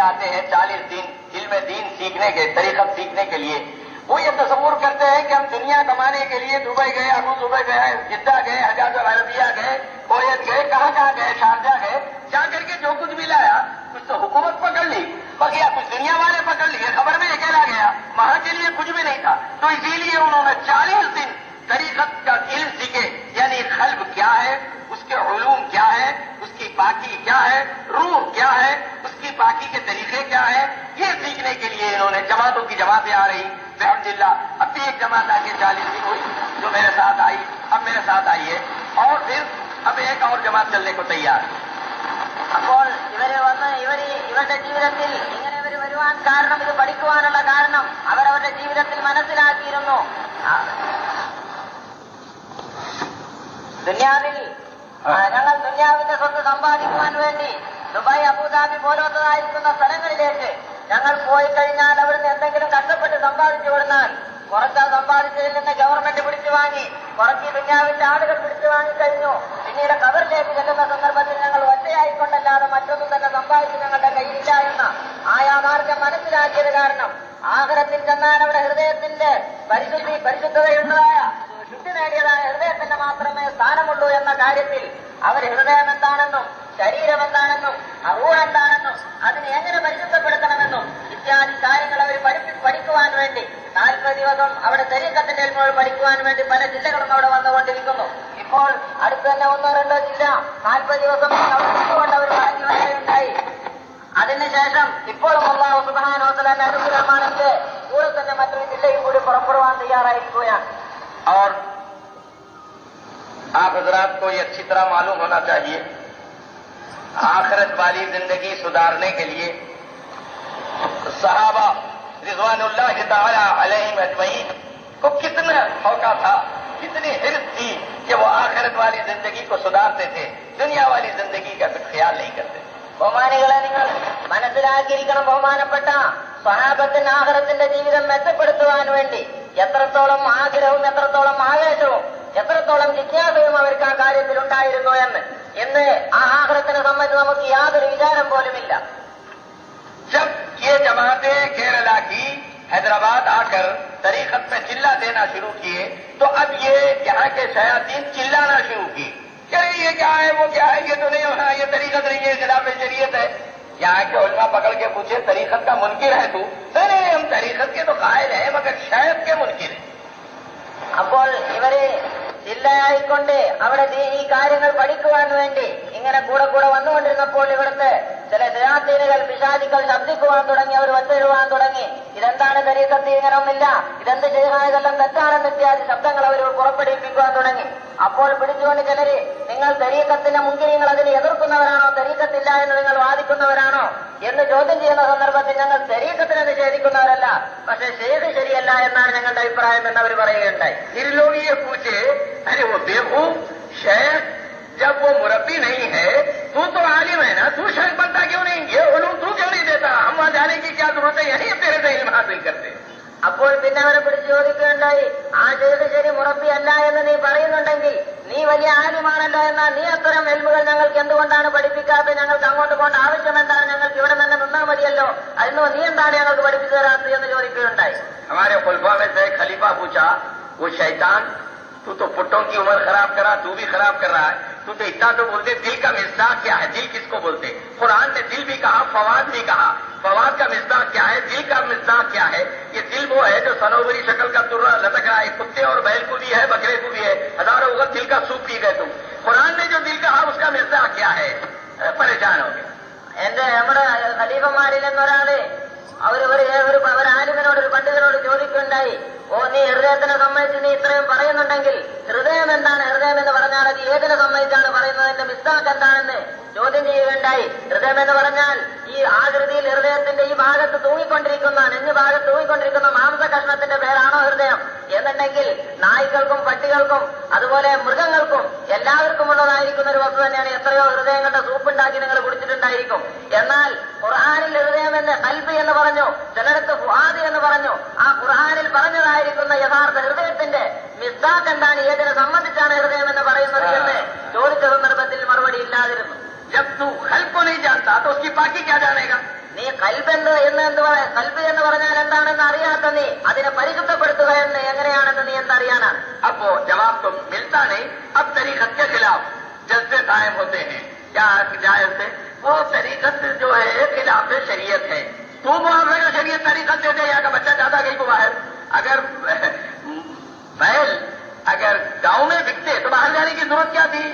आते हैं 40 दिन इल्म दीन सीखने के, तरीक़त सीखने के लिए, वो ये तस्वुर करते हैं कि हम दुनिया कमाने के लिए दुबई गए, अबू दुबई गए, जिद्दा गए, हजाज अरबिया गए, कोयत गए, कहाँ कहाँ गए, शारजा गए, जा करके जो कुछ भी लाया कुछ तो हुकूमत पकड़ ली, बकिया कुछ दुनिया वाले पकड़ लिए, खबर में अकेला गया, वहां के लिए कुछ भी नहीं था। तो इसीलिए उन्होंने 40 दिन तरीक़त का इल्म सीखे, यानी क़ल्ब क्या है, उसके उलूम क्या है, उसकी पाकी क्या है, रूह क्या है, उसकी पाकी के तरीके क्या है, ये सीखने के लिए इन्होंने जमातों की जमातें आ रही। अल्हम्दुलिल्लाह अब भी एक जमात आके 40 दिन हुई जो मेरे साथ आई, अब मेरे साथ आई है, और फिर अब एक और जमात चलने को तैयार। അപ്പോൾ ഇവരുടെ ജീവിതത്തിൽ ഇങ്ങനെ ഇവർ വരുവാൻ കാരണം, ഇത് പഠിക്കുവാനുള്ള കാരണം അവരവരുടെ ജീവിതത്തിൽ മനസ്സിലാക്കിയിരുന്നു. ദുനിയാവിൽ ഞങ്ങൾ ദുനിയാവിന്റെ സ്വത്ത് സമ്പാദിക്കുവാൻ വേണ്ടി ദുബായ്, അബുദാബി പോലത്തതായിരിക്കുന്ന സ്ഥലങ്ങളിലേക്ക് ഞങ്ങൾ പോയി കഴിഞ്ഞാൽ അവിടുന്ന് എന്തെങ്കിലും കഷ്ടപ്പെട്ട് സമ്പാദിച്ചു കൊടുത്താൽ കുറച്ച് സമ്പാദിച്ചതിൽ നിന്ന് ഗവൺമെന്റ് പിടിച്ചു വാങ്ങി, കുറച്ച് ദുനിയാവിന്റെ ആളുകൾ പിടിച്ചു വാങ്ങിക്കഴിഞ്ഞു. പിന്നീട് ഖബറിലേക്ക് ചെല്ലുന്ന സന്ദർഭത്തിൽ ഞങ്ങൾ ഒറ്റയായിക്കൊണ്ടല്ലാതെ മറ്റൊന്നും തന്നെ സമ്പാദിച്ച് ഞങ്ങളുടെ കയ്യിലില്ല എന്ന ആ യാഥാർത്ഥ്യം മനസ്സിലാക്കിയത് കാരണം ആഖിറത്തിൽ ചെന്നാൽ അവിടെ ഹൃദയത്തിന്റെ പരിശുദ്ധതയുള്ളതായ, ശുദ്ധി നേടിയതായ ഹൃദയത്തിന് മാത്രമേ സ്ഥാനമുള്ളൂ എന്ന കാര്യത്തിൽ അവർ ഹൃദയം എന്താണെന്നും ശരീരം എന്താണെന്നും റൂഹ് എന്താണെന്നും അതിനെ എങ്ങനെ പരിശുദ്ധപ്പെടുത്തണമെന്നും ഇത്യാദി കാര്യങ്ങൾ അവർ പഠിക്കുവാൻ വേണ്ടി 40 ദിവസം അവിടെ തരീഖത്തിന്റെ ഇൽമുകൾ പഠിക്കുവാൻ വേണ്ടി പല ജില്ലകളും അവിടെ വന്നുകൊണ്ടിരിക്കുന്നു. ഇപ്പോൾ അടുത്ത് തന്നെ 1-2 ജില്ല 40 ദിവസം അവിടെ നിന്നുകൊണ്ട് അവർ മടങ്ങി വരികയുണ്ടായി. അതിനുശേഷം ഇപ്പോഴും അല്ലാഹു സുബ്ഹാനഹു വ തആല അനുഗ്രഹമാണെന്ന് കൂടെ തന്നെ മറ്റൊരു ജില്ലയും കൂടി പുറപ്പെടുവാൻ തയ്യാറായിരിക്കുകയാണ്. और आप हजरात को ये अच्छी तरह मालूम होना चाहिए, आखिरत वाली जिंदगी सुधारने के लिए सहाबा रिज़वानुल्लाह ताला अलैहिम अजमईन को कितना मौका था, कितनी हिर्स थी कि वो आखिरत वाली जिंदगी को सुधारते थे, दुनिया वाली जिंदगी का कुछ ख्याल नहीं करते। ബഹുമാനികളെ, നിങ്ങൾ മനസ്സിലാക്കിയിരിക്കണം, ബഹുമാനപ്പെട്ട സ്വഹാബത്തിന് ആഖിറത്തിന്റെ ജീവിതം മെച്ചപ്പെടുത്തുവാൻ വേണ്ടി എത്രത്തോളം ആഗ്രഹവും എത്രത്തോളം ആവേശവും എത്രത്തോളം ജിജ്ഞാസയും അവർക്ക് ആ കാര്യത്തിൽ ഉണ്ടായിരുന്നു എന്ന്. ഇന്ന് ആ ആഖിറത്തിനെ സംബന്ധിച്ച് നമുക്ക് യാതൊരു വിചാരം പോലുമില്ല. जब ये जमातें केरला की हैदराबाद आकर तरीक़त में चिल्ला देना शुरू किए तो अब ये यहाँ के शयातीन चिल्लाना शुरू किए, अरे ये क्या है, वो क्या है, ये तो नहीं होना, ये तरीक़त नहीं है, खिलाफ शरीयत है। यहाँ के उलमा पकड़ के पूछे तरीक़त का मुनकिर है तू? नहीं, हम तरीक़त के तो कायल हैं मगर शायद के मुनकिर है। അപ്പോൾ ഇവര് ജില്ലയായിക്കൊണ്ട് അവിടെ ഈ കാര്യങ്ങൾ പഠിക്കുവാൻ വേണ്ടി ഇങ്ങനെ കൂടെ കൂടെ വന്നുകൊണ്ടിരുന്നപ്പോൾ ഇവിടുത്തെ ചില ശയാത്തീനുകൾ, പിശാചുക്കൾ ശബ്ദിക്കുവാൻ തുടങ്ങി, അവർ ഒച്ചയിടുവാൻ തുടങ്ങി. ഇതെന്താണ് തരീഖത്ത്, ഇങ്ങനൊന്നില്ല, ഇതെന്ത് ചെയ്യുന്നതെല്ലാം തെറ്റാണെന്ന് ഇത്യാദി ശബ്ദങ്ങൾ അവർ പുറപ്പെടുവിപ്പിക്കുവാൻ തുടങ്ങി. അപ്പോൾ പിടിച്ചുകൊണ്ട് ചിലര്, നിങ്ങൾ തരീഖത്തിന്റെ മുൻകിരിങ്ങൾ അതിനെ എതിർക്കുന്നവരാണോ, തരീഖത്തില്ല എന്ന് നിങ്ങൾ വാദിക്കുന്നവരാണോ എന്ന് ചോദ്യം ചെയ്യുന്ന സന്ദർഭത്തിൽ ഞങ്ങൾ തരീഖത്തിനെ നിഷേധിക്കുന്നവരല്ല, പക്ഷെ ശേഖ് ശരിയല്ല എന്നാണ് ഞങ്ങളുടെ അഭിപ്രായം എന്ന് അവർ പറയുകയുണ്ടായി. निर्लोगी पूछे, अरे वो बेवकूफ शेख, जब वो मुरब्बी नहीं है, तू तो आलिम है ना, तू शेख बनता क्यों नहीं, ये उलूम तू क्यों नहीं देता, हम वहां जाने की क्या जरूरत है, यही तेरे से इल्म हासिल करते। അപ്പോൾ പിന്നെ അവരെ പിടിച്ച് ചോദിക്കുകയുണ്ടായി, ആ ശേഖ് ശരി മുറബി അല്ല എന്ന് നീ പറയുന്നുണ്ടെങ്കിൽ നീ വലിയ ആലിമാണല്ലോ, എന്നാൽ നീ അത്തരം എൽമുകൾ ഞങ്ങൾക്ക് എന്തുകൊണ്ടാണ് പഠിപ്പിക്കാത്തത്, ഞങ്ങൾക്ക് അങ്ങോട്ട് പോകേണ്ട ആവശ്യം എന്താണ്, ഞങ്ങൾക്ക് ഇവിടെ തന്നെ നിന്നാൽ മതിയല്ലോ, അതിനോ നീ എന്താണ് ഞങ്ങൾക്ക് പഠിപ്പിച്ചു തരാത്തത് എന്ന് ചോദിക്കുകയുണ്ടായി. हमारे खुलफा में से खलीफा पूछा, वो शैतान, तू तो पुट्टों की उम्र खराब करा, तू भी खराब कर रहा है, तू तो इतना तो बोलते, दिल का मिज़दाक़ क्या है, दिल किसको बोलते, कुरान ने दिल भी कहा, फवाद भी कहा, फवाद का मिज़दाक़ क्या है, दिल का मिज़दाक़ क्या है, ये दिल वो है जो सनोवरी शक्ल का तुर्रा लटक रहा है, कुत्ते और बैल को भी है, बकरे को भी है, हजारों वक्त दिल का सूप पी गए तुम, कुरान ने जो दिल कहा उसका मिज़दाक़ क्या है, परेशान हो गए. എന്റെ നമ്മുടെ ഖലീഫമാരിൽ എന്നൊരാള് അവർ ആലിമിനോട്, ഒരു പണ്ഡിതനോട് ചോദിക്കുകയുണ്ടായി, ഓ നീ ഹൃദയത്തിനെ സംബന്ധിച്ച് നീ ഇത്രയും പറയുന്നുണ്ടെങ്കിൽ ഹൃദയം എന്താണ്, ഹൃദയം എന്ന് പറഞ്ഞാൽ അത് ഏതിനെ സംബന്ധിച്ചാണ് പറയുന്നതിന്റെ മിസ്താക്ക് എന്താണെന്ന് ചോദ്യം ചെയ്യുകയുണ്ടായി. ഹൃദയം എന്ന് പറഞ്ഞാൽ ഈ ആകൃതിയിൽ ഹൃദയത്തിന്റെ ഈ ഭാഗത്ത് തൂങ്ങിക്കൊണ്ടിരിക്കുന്ന, നെഞ്ഞു ഭാഗത്ത് തൂങ്ങിക്കൊണ്ടിരിക്കുന്ന മാംസ കഷ്ണത്തിന്റെ പേരാണോ ഹൃദയം എന്നുണ്ടെങ്കിൽ നായ്ക്കൾക്കും പട്ടികൾക്കും അതുപോലെ മൃഗങ്ങൾക്കും എല്ലാവർക്കും ഉള്ളതായിരിക്കുന്ന ഒരു വസ്തു തന്നെയാണ്. എത്രയോ ഹൃദയങ്ങളുടെ സൂപ്പുണ്ടാക്കി നിങ്ങൾ കുടിച്ചിട്ടുണ്ടായിരിക്കും. എന്നാൽ ഖുർആനിൽ ഹൃദയം എന്ന് ഖൽബ് എന്ന് പറഞ്ഞു, ചിലടത്ത് ഫുആദ് എന്ന് പറഞ്ഞു. ആ ഖുർആനിൽ പറഞ്ഞതായിരിക്കുന്ന യഥാർത്ഥ ഹൃദയത്തിന്റെ മിസ്താഖ് എന്താണ്, ഏതിനെ സംബന്ധിച്ചാണ് ഹൃദയം എന്ന് പറയുന്നത് എന്ന് ചോദിച്ച സന്ദർഭത്തിൽ മറുപടി ഇല്ലാതിരുന്നു. जब तू खल्क को नहीं जानता तो उसकी पाकी क्या जानेगा, നീ കൽബെന്ന് കൽബ് എന്ന് പറഞ്ഞാൽ എന്താണെന്ന് അറിയാത്ത നീ അതിനെ പരിശുദ്ധപ്പെടുത്തുക എന്ന് എങ്ങനെയാണെന്ന് നീ എന്തറിയാനാണ്? അപ്പോ जवाब तो मिलता नहीं। अब तरीकत के खिलाफ जलसे कायम होते हैं क्या जायज से, वो तरीकत जो है खिलाफ शरीयत है। तू मुआवजा का शरीयत तरीकत दे दे, यहाँ का बच्चा ज्यादा गई को बाहर, अगर बैल अगर गांव में बिकते तो बाहर जाने की जरूरत क्या थी?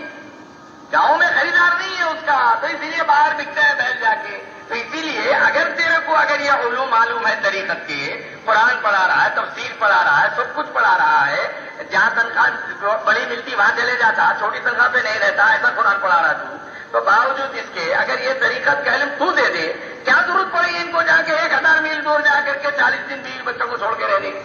गांव में खरीदार नहीं है उसका, तो इसीलिए बाहर बिकता है बैल जाके। तो इसीलिए अगर तेरे को अगर यह उलूम मालूम है तरीकत के, कुरान पढ़ा रहा है, तफसीर पढ़ा रहा है, सब कुछ पढ़ा रहा है, जहां तनख्वाह बड़ी मिलती वहां चले जाता, छोटी तनख्वाह पे नहीं रहता, ऐसा कुरान पढ़ा रहा तू, तो बावजूद इसके अगर ये तरीकत का इल्म तू दे दे, क्या जरूरत पड़ेगी इनको जाके 1000 मील दूर जाकर के 40 दिन 20 बच्चों को छोड़ के रहने की?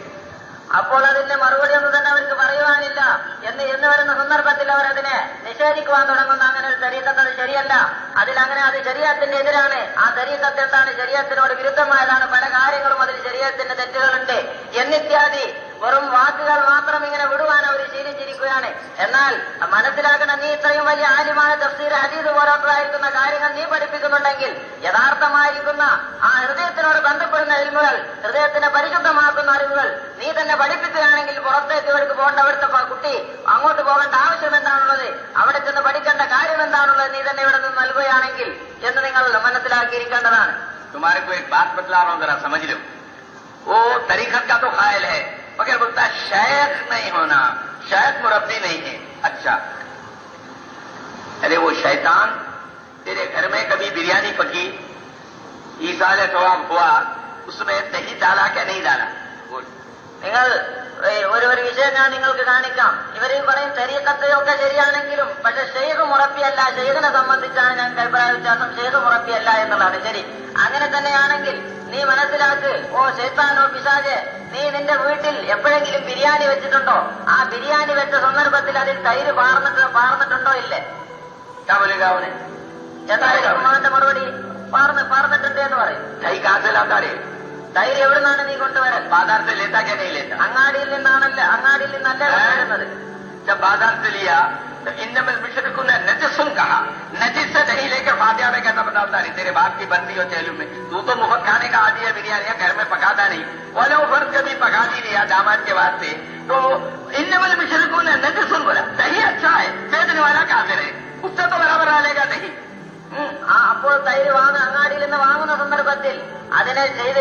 അപ്പോൾ അതിന്റെ മറുപടി ഒന്നും തന്നെ അവർക്ക് പറയുവാനില്ല എന്ന് വരുന്ന സന്ദർഭത്തിൽ അവർ അതിനെ നിഷേധിക്കുവാൻ തുടങ്ങുന്ന അങ്ങനെ ഒരു തരീഖത്ത് അത് ശരിയല്ല, അതിലങ്ങനെ അത് ശരീഅത്തിന്റെ എതിരാണ്. ആ തരീഖത്ത് എന്താണ്? ശരീഅത്തിനോട് വിരുദ്ധമായതാണ്, പല കാര്യങ്ങളും അതിൽ ശരീഅത്തിന്റെ തെറ്റുകളുണ്ട് എന്നിത്യാദി വെറും വാക്കുകൾ മാത്രം ഇങ്ങനെ വിടുവാൻ അവർ ശീലിച്ചിരിക്കുകയാണ്. എന്നാൽ മനസ്സിലാക്കണം, നീ ഇത്രയും വലിയ ആലിമാണ്, തഫ്സീർ ഹദീസ് പോലത്തതായിരിക്കുന്ന കാര്യങ്ങൾ നീ പഠിപ്പിക്കുന്നുണ്ടെങ്കിൽ യഥാർത്ഥമായിരിക്കുന്ന ആ ഹൃദയത്തിനോട് ബന്ധപ്പെടുന്ന ഇൽമുകൾ, ഹൃദയത്തിനെ പരിശുദ്ധമാക്കുന്ന അറിവുകൾ നീ തന്നെ പഠിപ്പിക്കുകയാണെങ്കിൽ പുറത്തേക്ക് ഇവർക്ക് പോകേണ്ട, അവിടുത്തെ കുട്ടി അങ്ങോട്ട് പോകേണ്ട ആവശ്യം എന്താണുള്ളത്, അവിടെ ചെന്ന് പഠിക്കേണ്ട കാര്യം എന്താണുള്ളത് നീ തന്നെ ഇവിടെ നിന്ന് നൽകുകയാണെങ്കിൽ എന്ന് നിങ്ങൾ മനസ്സിലാക്കിയിരിക്കേണ്ടതാണ്. तुम्हारे को एक बात बतला रहा हूं, जरा समझ लो। वो तरीकत का तो कायल है, मगर बोलता है शेख नहीं होना, शेख मुरब्बी नहीं है। अच्छा, अरे वो शैतान तेरे घर में कभी बिरयानी पकी, ईसाल सवाब हुआ, उसमें दही डाला क्या नहीं डाला? നിങ്ങൾ ഒരു വിഷയം ഞാൻ നിങ്ങൾക്ക് കാണിക്കാം. ഇവര് പറയും തരീഖത്തൊക്കെ ശരിയാണെങ്കിലും പക്ഷെ ഷെയ്ഖ് മുറബിയല്ല, ഷെയ്ഖിനെ സംബന്ധിച്ചാണ് ഞങ്ങൾക്ക് അഭിപ്രായ വ്യത്യാസം, ഷെയ്ഖ് മുറബിയല്ല എന്നുള്ളതാണ്. ശരി, അങ്ങനെ തന്നെയാണെങ്കിൽ നീ മനസ്സിലാക്ക്, ഓ ശൈത്താനോ പിശാചേ, നീ നിന്റെ വീട്ടിൽ എപ്പോഴെങ്കിലും ബിരിയാണി വെച്ചിട്ടുണ്ടോ? ആ ബിരിയാണി വെച്ച സന്ദർഭത്തിൽ അതിൽ തൈര് പാർന്നിട്ടുണ്ടോ? ഇല്ലേ? എന്നാലും ഉമ്മാന്റെ മറുപടി പാർന്നിട്ടുണ്ട് എന്ന് പറയും. തൈര് എവിടുന്നാണ് നീ കൊണ്ടുവരാൻ? बाजार से लेता क्या नहीं लेता? അങ്ങാടിയിൽ നിന്നല്ലേ കൊണ്ടുവരുന്നത്. जब बाजार से लिया तो इन्नमल मुशरिकून नजसुन कहा, नजिस से नहीं लेकर फातिहा में कहता बताता नहीं, तेरे बाप की बंदी हो चेलू में, तू तो मुफ्त खाने का आदि है, बिरयानियां घर में पकाता नहीं, बोले वो फर्ज कभी पका नहीं लिया दामाद के वास्ते, तो इन्नमल मुशरिकून नजसुन बोला, दही अच्छा है, बेचने वाला काफिर है, उससे तो बराबर डालेगा दही। അപ്പോൾ തൈര് അങ്ങാടിയിൽ നിന്ന് വാങ്ങുന്ന സന്ദർഭത്തിൽ അതിനെ ചെയ്ത്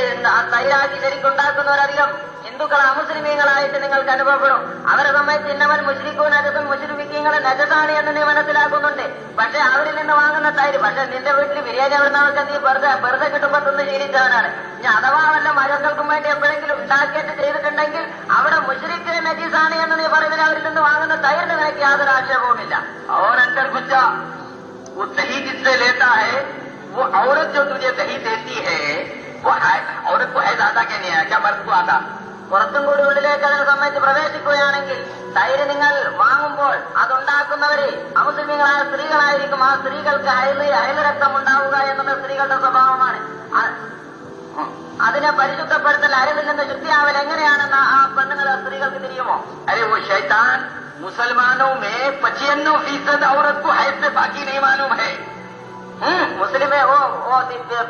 തൈരാക്കി ശരിക്കുണ്ടാക്കുന്നവരധികം ഹിന്ദുക്കൾ അമുസ്ലിമീങ്ങളായിട്ട് നിങ്ങൾക്ക് അനുഭവപ്പെടും. അവരെ സംബന്ധിച്ച് ഇന്നവൻ മുശ്രിക്കൂ നജസും മുശ്രിക്കീങ്ങളെ നജസാണ് എന്ന് നീ മനസ്സിലാക്കുന്നുണ്ട്. പക്ഷെ അവരിൽ നിന്ന് വാങ്ങുന്ന തൈര്, പക്ഷെ നിന്റെ വീട്ടിൽ ബിരിയാണി എവിടെ നിന്നൊക്കെ നീ വെറുതെ കിട്ടുമ്പോ തിന്ന് ശീലിച്ചവനാണ്. ഇനി അഥവാ വല്ല മരങ്ങൾക്കും വേണ്ടി എപ്പോഴെങ്കിലും ഉണ്ടാക്കിയിട്ട് ചെയ്തിട്ടുണ്ടെങ്കിൽ അവിടെ മുശ്രിക്ക് നജീസാണ് എന്ന് നീ പറയുന്നത് അവരിൽ നിന്ന് വാങ്ങുന്ന തൈരിന് നിനക്ക് യാതൊരു ആക്ഷേപവുമില്ല. और अंदर कुछ वो दही जिससे लेता है, वो औरत जो तुझे दही देती है, वो औरत को है ज्यादा क्या नहीं है, क्या मर्द को आता? പുറത്തും കൂടി ഉള്ളിലേക്ക് അതിനെ സംബന്ധിച്ച് പ്രവേശിക്കുകയാണെങ്കിൽ തൈര് നിങ്ങൾ വാങ്ങുമ്പോൾ അതുണ്ടാക്കുന്നവര് അമുസ്ലിമീങ്ങളായ സ്ത്രീകളായിരിക്കും. ആ സ്ത്രീകൾക്ക് അയല് രക്തം ഉണ്ടാവുക എന്നത് സ്ത്രീകളുടെ സ്വഭാവമാണ്. അതിനെ പരിശുദ്ധപ്പെടുത്തൽ, അയലിൽ നിന്ന് ശുദ്ധിയാവൽ എങ്ങനെയാണെന്ന് ആ പെണ്ണുങ്ങൾ സ്ത്രീകൾക്ക് തിരിയുമോ? अरे वो शैतान मुसलमानों में 95% औरत को हैज से बाकी नहीं मालूम है।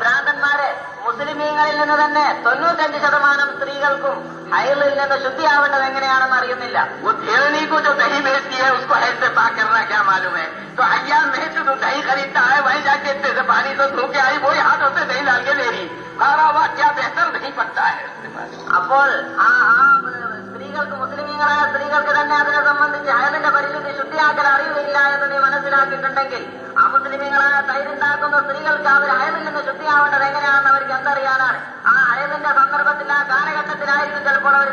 ഭ്രാന്തന്മാരെ മുസ്ലിമീങ്ങളിൽ നിന്ന് തന്നെ 95% സ്ത്രീകൾക്കും ഹൈലിൽ നിന്ന് ശുദ്ധിയാവേണ്ടത് എങ്ങനെയാണെന്ന് അറിയുന്നില്ല. वो धेरनी को जो दही बेचती है उसको हैज से पाक करना क्या मालूम है? तो अय्यार में जो दही खरीदता है वहीं जाके इतने से पानी तो धो के आई, वही हाथों से दही डाल के ले रही, सारा वाह क्या बेहतर नहीं पड़ता है। അപ്പോൾ ആ സ്ത്രീകൾക്ക്, മുസ്ലിമീങ്ങളായ സ്ത്രീകൾക്ക് തന്നെ അതിനെ സംബന്ധിച്ച് അയലിന്റെ പരിശുദ്ധി ശുദ്ധിയാക്കൽ അറിയുകയില്ല എന്ന് നീ മനസ്സിലാക്കിയിട്ടുണ്ടെങ്കിൽ ആ മുസ്ലിമീങ്ങളായ തൈരുണ്ടാക്കുന്ന സ്ത്രീകൾക്ക് അവർ അയലിൽ നിന്ന് ശുദ്ധിയാവേണ്ടത് എങ്ങനെയാണെന്ന് അവർക്ക് എന്തറിയാനാണ്? ആ അയലിന്റെ സന്ദർഭത്തിൽ, ആ കാലഘട്ടത്തിലായിരിക്കും ചിലപ്പോൾ അവർ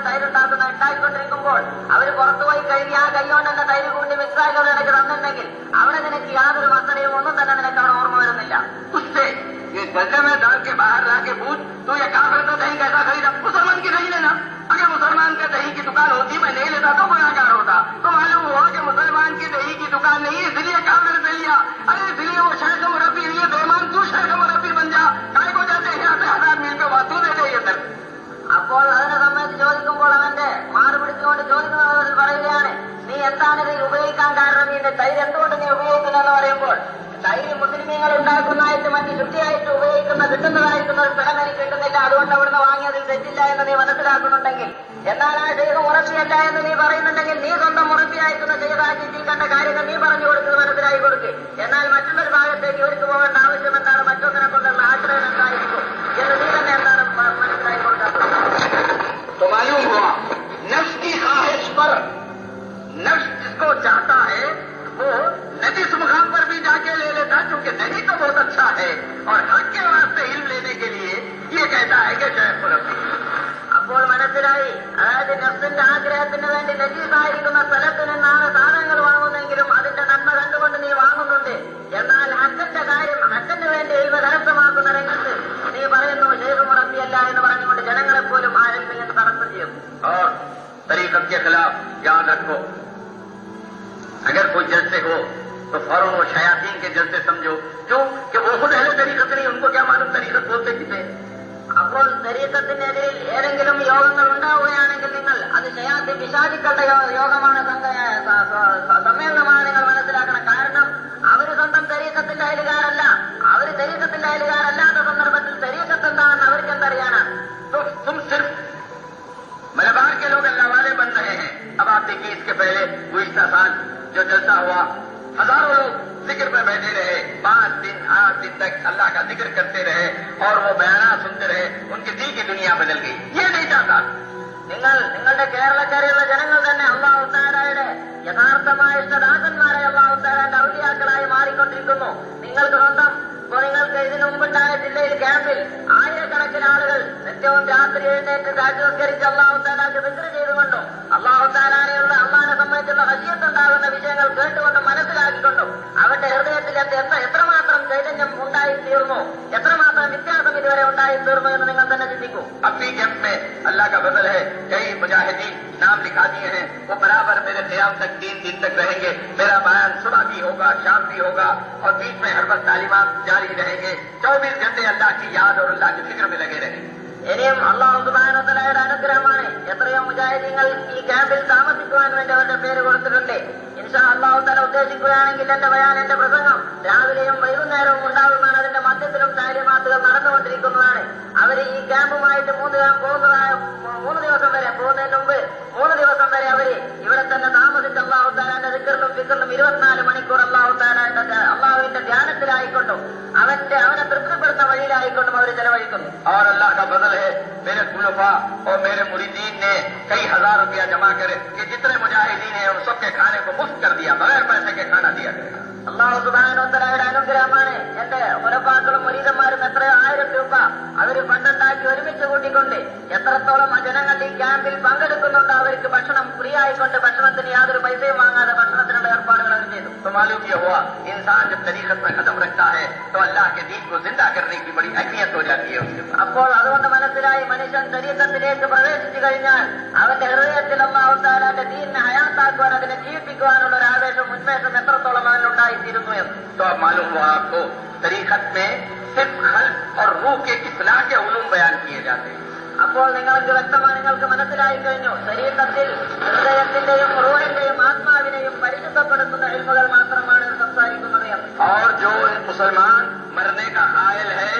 ഉണ്ടായിക്കൊണ്ടിരിക്കുമ്പോൾ അവർ പുറത്തുപോയി കഴുകി ആ കൈകൊണ്ട് തന്നെ തൈര് കൂട്ടി മിക്സാക്കി നിനക്ക് തന്നിട്ടുണ്ടെങ്കിൽ അവിടെ നിനക്ക് യാതൊരു മസലയും ഒന്നും തന്നെ നിനക്ക് അവിടെ ഓർമ്മ വരുന്നില്ല. गले में डाल के बाहर ला के पूछ, तू ये काफिर तो दही कैसा खरीदा? मुसलमान की दही लेना। अगर मुसलमान के दही की दुकान होती मैं नहीं लेता तो गुनाहगार होता। तो मालूम हुआ कि मुसलमान की दही की दुकान नहीं, इसलिए काफिर से लिया। अरे इसलिए वो शेख मुरब्बी लिए बेईमान, तू शेख मुरब्बी बन जा, काय को जाते हैं 1000 मील पे बात, तू दे दे ये तक। അപ്പോൾ അതിനെ സംബന്ധിച്ച് ചോദിക്കുമ്പോൾ അവന്റെ മാറ് പിടിച്ചുകൊണ്ട് ചോദിക്കുന്നവരിൽ പറയുകയാണ്, നീ എന്താണ് ഇത് ഉപയോഗിക്കാൻ കാരണം? നീ തൈര് എന്തുകൊണ്ട് നീ ഉപയോഗിക്കുന്നെന്ന് പറയുമ്പോൾ തൈര് മുസ്ലിമീങ്ങൾ ഉണ്ടാക്കുന്നതായിട്ട് മറ്റ് ശുദ്ധിയായിട്ട് ഉപയോഗിക്കുന്ന കിട്ടുന്നതായിരിക്കുന്ന മനസ്സിലാക്കുന്നുണ്ടെങ്കിൽ, എന്നാൽ ആ ഷെയ്ഖ് മുറബിയല്ല എന്ന് നീ പറയുന്നുണ്ടെങ്കിൽ നീ സ്വന്തം മുറബിയായിരിക്കുന്ന ഷെയ്ഖാക്കി നീ കണ്ട കാര്യങ്ങൾ നീ പറഞ്ഞു കൊടുക്കുന്നത് മനസ്സിലാക്കി കൊടുക്ക്. എന്നാൽ മറ്റുള്ളൊരു ഭാഗത്തേക്ക് ഇവർക്ക് പോകേണ്ട ആവശ്യം എന്താണ്, മറ്റൊന്നിനെ കൊണ്ടുള്ള ആശ്രയം എന്തായിരിക്കും എന്ന് നീ തന്നെ എന്താണ് മനസ്സിലാക്കി കൊടുക്കാത്തത്? तो मालूम हुआ नफ्स की ख्वाहिश पर नफ्स जिसको चाहता है वो नदी इस मुकाम पर भी जाके ले लेता, क्योंकि नदी तो बहुत अच्छा है और हक के वास्ते इल्म लेने के लिए ये कहता है कि शेख मुरब्बी. അപ്പോൾ മനസ്സിലായി, അതായത് നഫ്സിന്റെ ആഗ്രഹത്തിന് വേണ്ടി നജീസായിരിക്കുന്ന സ്ഥലത്ത് നിന്നാണ് സാധനങ്ങൾ വാങ്ങുന്നെങ്കിലും അതിന്റെ നന്മ കണ്ടുകൊണ്ട് നീ വാങ്ങുന്നുണ്ട്. എന്നാൽ ഹക്കന്റെ കാര്യം, ഹക്കന് വേണ്ടി ഇൽമ കരസ്ഥമാക്കുന്ന രംഗത്ത് നീ പറയുന്നു ഷെയ്ഖ് മുറബിയല്ല എന്ന് പറഞ്ഞുകൊണ്ട് ജനങ്ങളെ പോലും ആ ഇൽമിൽ നിന്ന് തടസ്സം ചെയ്യും. और तरीकत के खिलाफ याद रखो, अगर कोई जलसे हो तो फौरन वो शयातीन के जलसे समझो. क्यों कि वो खुद अहले तरीकत नहीं, उनको क्या मालूम तरीकत बोलते किसे. അപ്പോൾ തരീഖത്തിനെതിരിൽ ഏതെങ്കിലും യോഗങ്ങൾ ഉണ്ടാവുകയാണെങ്കിൽ നിങ്ങൾ അത് ശയാത്തി പിശാചുക്കളുടെ യോഗമാണ്, സമ്മേളനമാണ് നിങ്ങൾ മനസ്സിലാക്കണം. കാരണം അവര് സ്വന്തം തരീഖത്തിന്റെ അയലുകാരല്ല. അവര് തരീഖത്തിന്റെ അയലുകാരല്ലാത്ത സന്ദർഭത്തിൽ തരീഖത്ത് എന്താണെന്ന് അവർക്ക് എന്തറിയാനാണ്? तो तुम सिर्फ मलबार के लोग अल्लाह वाले बन रहे हैं. अब आप देखिए, इसके पहले गुज़िश्ता साल जो जलसा हुआ, हजारों लोग जिक्र में बैठे रहे, 5 दिन 8 दिन तक अल्लाह का जिक्र करते रहे और वो बयाना सुनते रहे, उनके दिल की दुनिया बदल गई. ये नहीं चाहता. നിങ്ങളുടെ കേരളക്കരയുള്ള ജനങ്ങൾ തന്നെ അല്ലാഹു തആലയുടെ യഥാർത്ഥമായ ഇഷ്ടദാസന്മാരെ അല്ലാഹു തആലയുടെ ഔലിയാക്കളായി മാറിക്കൊണ്ടിരിക്കുന്നു. നിങ്ങൾക്ക് സ്വന്തം, നിങ്ങൾക്ക് ഇതിനു മുമ്പുണ്ടായ ജില്ലയിൽ ക്യാമ്പിൽ ആയിരക്കണക്കിന് ആളുകൾ നിത്യവും രാത്രി എഴുന്നേറ്റ് കാഴ്ച നിസ്കരിച്ച് അല്ലാഹു തആലക്ക് ദിക്ർ ചെയ്തുകൊണ്ടും അല്ലാഹു തആലയുടെ അള്ളാഹിനെ സംബന്ധിച്ചുള്ള വശീയത്തുണ്ടാകുന്ന വിഷയങ്ങൾ കേട്ടുകൊണ്ടും മനസ്സിലാക്കിക്കൊണ്ടും അവരുടെ ഹൃദയത്തിൽ എത്രമാത്രം ചൈതന്യം ഉണ്ടായിത്തീർന്നു, എത്രമാത്രം വ്യത്യാസം ഇതുവരെ ഉണ്ടായിത്തീർന്നു എന്ന് നിങ്ങൾ തന്നെ ചിന്തിക്കൂ. अपनी कैंप में अल्लाह का बदल है, कई मुजाहिदीन नाम लिखा दिए हैं, वो बराबर मेरे क़याम तक 3 दिन तक रहेंगे. मेरा बयान सुबह भी होगा, शाम भी होगा और बीच में हर वक्त तालीमात जारी रहेंगे. 24 घंटे अल्लाह की याद और अल्लाह की फिक्र में लगे रहेंगे. ഇനിയും അല്ലാഹു സുബ്ഹാനഹു വ തആലയുടെ അനുഗ്രഹമാണ്. എത്രയോ മുജാഹിദീങ്ങൾ ഈ ക്യാമ്പിൽ താമസിക്കുവാൻ വേണ്ടി അവരുടെ പേര് കൊടുത്തിട്ടുണ്ട്. ഇൻഷാ അല്ലാഹു തആല ഉദ്ദേശിക്കുകയാണെങ്കിൽ എന്റെ ബയാൻ, എന്റെ പ്രസംഗം രാവിലെയും വൈകുന്നേരവും ഉണ്ടാകുന്നതാണ്. അതിന്റെ മധ്യത്തിലും താലിമാത്തുകൾ നടന്നുകൊണ്ടിരിക്കുന്നതാണ്. അവർ ഈ ക്യാമ്പുമായിട്ട് 3 ദിവസം വരെ പോകുന്നതിന് മുമ്പ് 3 ദിവസം വരെ അവര് ഇവിടെ തന്നെ താമസിച്ച് അല്ലാഹു തആലയുടെ ദിക്റിലും ഫിക്റിലും 24 മണിക്കൂർ അല്ലാഹുവിന്റെ ധ്യാനത്തിലായിക്കൊണ്ടും അവനെ തൃപ്തിപ്പെടുന്ന വഴിയിലായിക്കൊണ്ടും അവർ ചെലവഴിക്കുന്നു. और अल्लाह का बदल है, मेरे खुलफा और मेरे मुरीदीन ने कई हजार रुपया जमा करे कि जितने मुजाहिदीन हैं उन सबके खाने को मुफ्त कर दिया, बगैर पैसे के खाना दिया गया. അല്ലാഹു സുബ്ഹാനഹു വ തആലയുടെ അനുഗ്രഹമാണ്. എന്റെ മുറഫാക്കളും മുരീദന്മാരും എത്രയോ 1000 രൂപ അവര് ഫണ്ടുണ്ടാക്കി ഒരുമിച്ച് കൂട്ടിക്കൊണ്ട് എത്രത്തോളം ജനങ്ങൾ ഈ ക്യാമ്പിൽ പങ്കെടുക്കുന്നുണ്ട് അവർക്ക് ഭക്ഷണം ഫ്രീ ആയിക്കൊണ്ട് ഭക്ഷണത്തിന് യാതൊരു പൈസയും വാങ്ങാതെ ഭക്ഷണത്തിനുള്ള ഏർപ്പാടുകൾ അവർ ചെയ്തു. तो मालूम ये हुआ, इंसान जब तरीकत में कदम रखता है तो अल्लाह के दीन को जिंदा करने की बड़ी अहमियत हो जाती है उसके पास. അപ്പോൾ അതുകൊണ്ട് മനസ്സിലായി, മനുഷ്യൻ തരീഖത്തിലേക്ക് പ്രവേശിച്ചു കഴിഞ്ഞാൽ അവന്റെ ഹൃദയത്തിൽ അല്ലാഹു തആലയുടെ ദീനിനെ ഹയാത്താക്കുവാൻ, അതിനെ ജീവിപ്പിക്കുവാനുള്ള ഒരു ആവേശം, ഉന്മേഷം എത്രത്തോളം അവനുണ്ടായിത്തീരുന്നു എന്ന്. तो अब मालूम हुआ आपको, तरीकत में सिर्फ खल्क और रूह के इस्लाह के उलूम बयान किए जाते हैं. അപ്പോൾ നിങ്ങൾക്ക് മനസ്സിലായി കഴിഞ്ഞു, തരീഖത്തിൽ ഹൃദയത്തിന്റെയും റൂഹിന്റെയും ആത്മാവിനെയും പരിശുദ്ധപ്പെടുത്തുന്ന ഇൽമുകൾ മാത്രമാണ് സംസാരിക്കുന്നത് എന്ന്. और जो मुसलमान मरने का कायल है,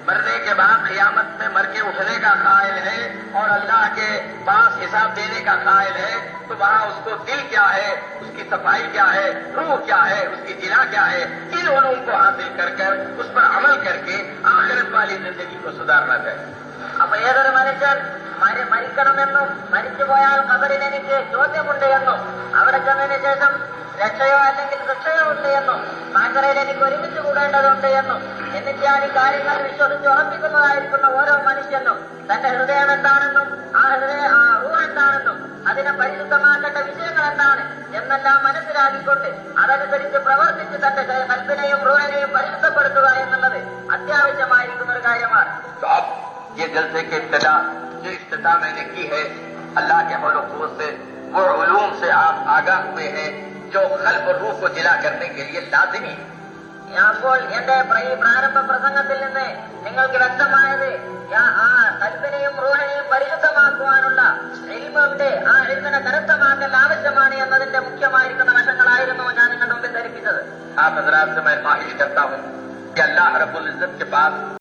मरने के बाद क़यामत में मर के उठने का कायल है और अल्लाह के पास हिसाब देने का कायल है, तो वहाँ उसको दिल क्या है, उसकी सफाई क्या है, रूह क्या है, उसकी जिला क्या है, इन उलूम को हासिल कर उस पर अमल करके आखिरत वाली जिंदगी को सुधारना चाहिए. അപ്പൊ ഏതൊരു മനുഷ്യൻ മരിക്കണമെന്നും മരിച്ചുപോയാൽ ഖബറിൽ എനിക്ക് ചോദ്യമുണ്ട് എന്നും അവിടെ ചെന്നതിന് ശേഷം രക്ഷയോ അല്ലെങ്കിൽ ശിക്ഷയോ ഉണ്ട് എന്നും മാക്കറയിൽ എനിക്ക് ഒരുമിച്ച് കൂടേണ്ടതുണ്ട് എന്നും എന്നിട്ടാണ് ഈ കാര്യങ്ങൾ വിശ്വസിച്ച് ഉറപ്പിക്കുന്നതായിരിക്കുന്ന ഓരോ മനുഷ്യനും തന്റെ ഹൃദയം എന്താണെന്നും ആ റൂഹ് എന്താണെന്നും അതിനെ പരിശുദ്ധമാക്കേണ്ട വിഷയങ്ങൾ എന്താണ് എന്നെല്ലാം മനസ്സിലാക്കിക്കൊണ്ട് അതനുസരിച്ച് പ്രവർത്തിച്ച് തന്റെ കൽപ്പിനെയും റൂഹിനെയും പരിശുദ്ധപ്പെടുത്തുക എന്നുള്ളത് അത്യാവശ്യമായിരിക്കുന്ന ഒരു കാര്യമാണ്. ये जलसे की इब्तिदा जो इब्तिदा मैंने की है, अल्लाह के हौल क़ुव्वत से, वो उलूम से आप आगाह हुए हैं जो क़ल्ब और रूह को जिला करने के लिए लाज़िमी है. അപ്പോൾ എന്റെ ഈ പ്രാരംഭ പ്രസംഗത്തിൽ നിന്ന് നിങ്ങൾക്ക് വ്യക്തമായത് ആ കൽപ്പിനെയും റൂഹിനെയും പരിശുദ്ധമാക്കുവാനുള്ള ഇൽമിന്റെ ആ ഇൽമിനെ കരുത്തമാക്കൽ ആവശ്യമാണ് എന്നതിന്റെ മുഖ്യമായിരിക്കുന്ന വശങ്ങളായിരുന്നു ഞാൻ നിങ്ങളുടെ മുമ്പിൽ ധരിപ്പിച്ചത്. आप हज़रात से मैं ख्वाहिश करता हूँ कि अल्लाह रब्बुल इज़्ज़त के पास